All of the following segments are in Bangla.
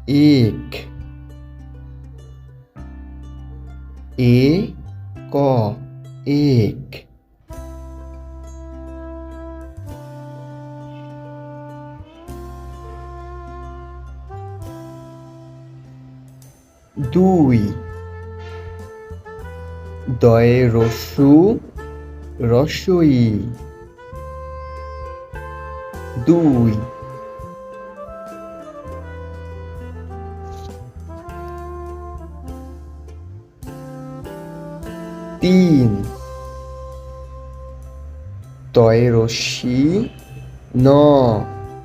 এক, এ ক এক, দুই, দয়ে রস্যু রস্যই, দুই, তিন, তয়ে রস্যি ন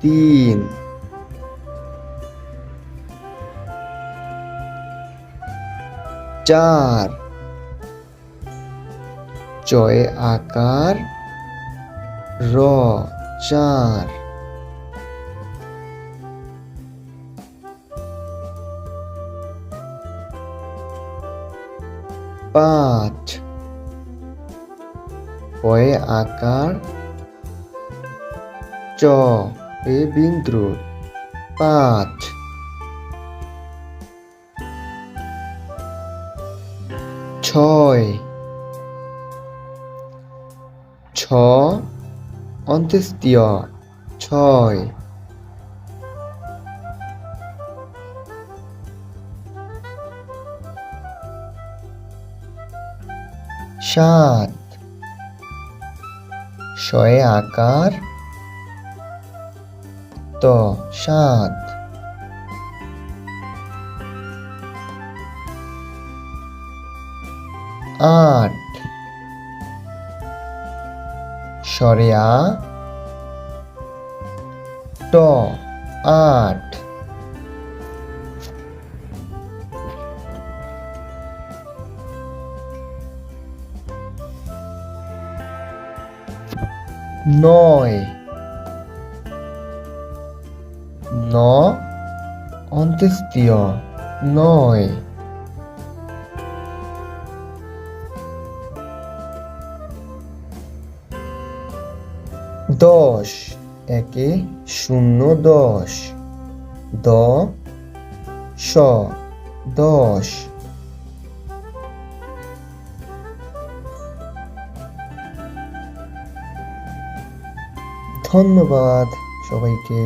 তিন, চার, চয়ে আকার র চার, পাঁচ, পয়ে আকার চ এ বিন্দু পাঁচ, ছয়, ছ অন্ত্যেষ্টিয় ছয়, সাত, শয়ে আকার ত সাত, আট, স্বরে আ ট আট, নয়, ন অন্ত্যেষ্টিয় নয়, দশ, একে শূন্য দশ, দ স দশ। ধন্যবাদ সবাইকে।